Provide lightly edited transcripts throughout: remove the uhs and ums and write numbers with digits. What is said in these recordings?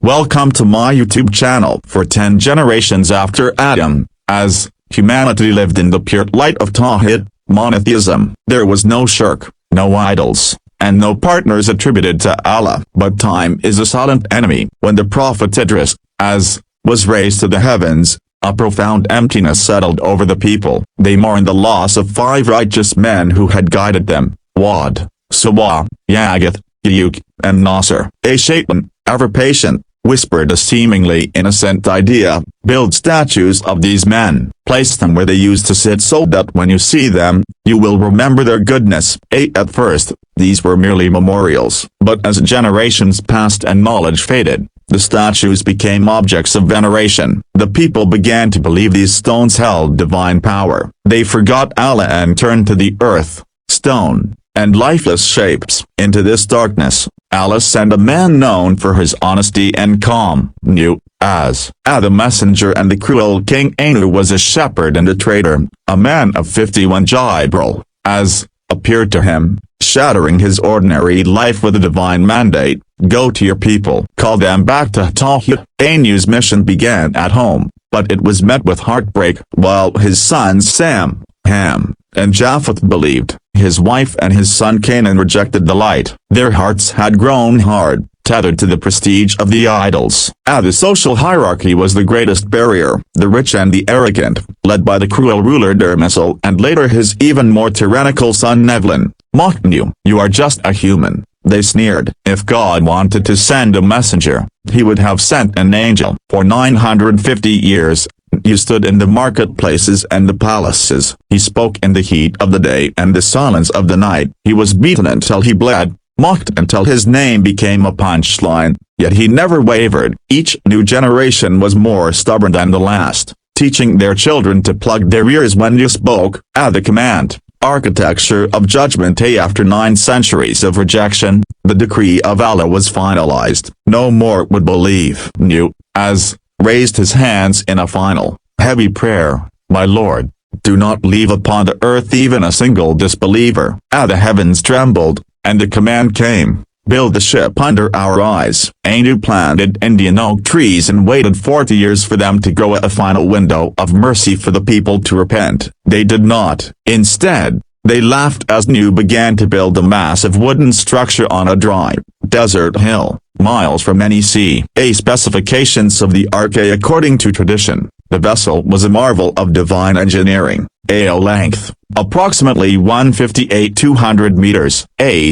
Welcome to my YouTube channel. For 10 generations after Adam, as humanity lived in the pure light of Tawhid, monotheism, there was no shirk, no idols, and no partners attributed to Allah. But time is a silent enemy. When the Prophet Idris, as was raised to the heavens, a profound emptiness settled over the people. They mourned the loss of 5 righteous men who had guided them: Wad, Sawa, Yaghith, Ya'uq, and Nasr. A Shaitan, ever patient, whispered a seemingly innocent idea: build statues of these men, place them where they used to sit so that when you see them, you will remember their goodness. At first, these were merely memorials, but as generations passed and knowledge faded, the statues became objects of veneration. The people began to believe these stones held divine power. They forgot Allah and turned to the earth, stone, and lifeless shapes. Into this darkness, Allah sent a man known for his honesty and calm. Nuh, as the messenger and the cruel king Anu was a shepherd and a trader. A man of 51 Jibril, as appeared to him, shattering his ordinary life with a divine mandate: go to your people, call them back to Tawhid. Anu's mission began at home, but it was met with heartbreak. While his sons Sam, Ham, and Japheth believed, his wife and his son Canaan rejected the light. Their hearts had grown hard, tethered to the prestige of the idols. The social hierarchy was the greatest barrier. The rich and the arrogant, led by the cruel ruler Dermisal and later his even more tyrannical son Nevlin, mocked Nuh. You are just a human, they sneered. If God wanted to send a messenger, he would have sent an angel. For 950 years, Nuh stood in the marketplaces and the palaces. He spoke in the heat of the day and the silence of the night. He was beaten until he bled, mocked until his name became a punchline, yet he never wavered. Each new generation was more stubborn than the last, teaching their children to plug their ears when Nuh spoke. The command, architecture of judgment. After 9 centuries of rejection, the decree of Allah was finalized. No more would believe. Nuh, as raised his hands in a final, heavy prayer: my Lord, do not leave upon the earth even a single disbeliever. The heavens trembled, and the command came: build the ship under our eyes. Anu planted Indian oak trees and waited 40 years for them to grow, a final window of mercy for the people to repent. They did not. Instead, they laughed as Nuh began to build a massive wooden structure on a dry, desert hill, miles from any sea. Specifications of the ark. According to tradition, the vessel was a marvel of divine engineering. Length, approximately 158-200 meters.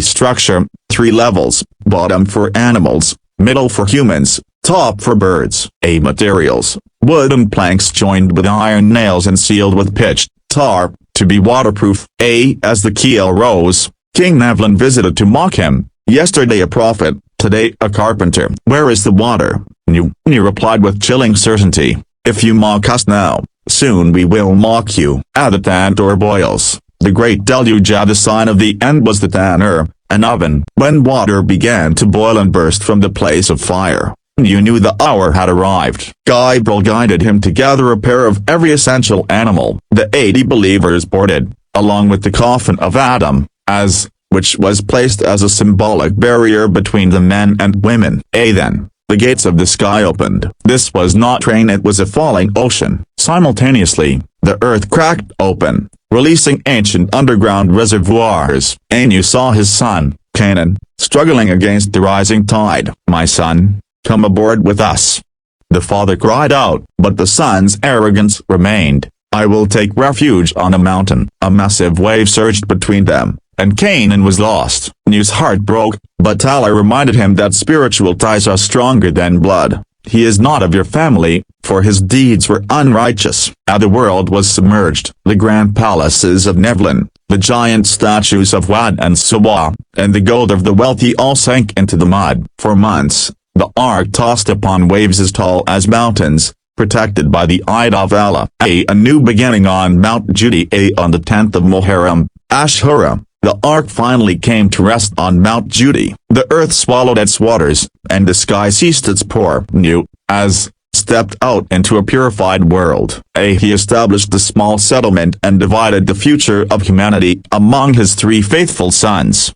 Structure, 3 levels: bottom for animals, middle for humans, top for birds. Materials, wooden planks joined with iron nails and sealed with pitch, tar, to be waterproof. As the keel rose, King Nevlin visited to mock him: yesterday a prophet, today a carpenter. Where is the water? Nuh replied with chilling certainty: if you mock us now, soon we will mock you. The tantor boils. The great deluge. The sign of the end was the tanur, an oven. When water began to boil and burst from the place of fire, Nuh knew the hour had arrived. Jibril guided him to gather a pair of every essential animal. The 80 believers boarded, along with the coffin of Adam, which was placed as a symbolic barrier between the men and women. Then, the gates of the sky opened. This was not rain, it was a falling ocean. Simultaneously, the earth cracked open, releasing ancient underground reservoirs. Anu saw his son, Canaan, struggling against the rising tide. My son, come aboard with us, the father cried out, but the son's arrogance remained. I will take refuge on a mountain. A massive wave surged between them, and Canaan was lost. Nuh's heart broke, but Allah reminded him that spiritual ties are stronger than blood. He is not of your family, for his deeds were unrighteous. The world was submerged. The grand palaces of Nevlin, the giant statues of Wad and Sawa, and the gold of the wealthy all sank into the mud. For months, the ark tossed upon waves as tall as mountains, protected by the eye of Allah. A new beginning on Mount Judi. On the 10th of Muharram, Ashura, the ark finally came to rest on Mount Judi. The earth swallowed its waters, and the sky ceased its pour. Nuh, stepped out into a purified world. He established a small settlement and divided the future of humanity among his 3 faithful sons.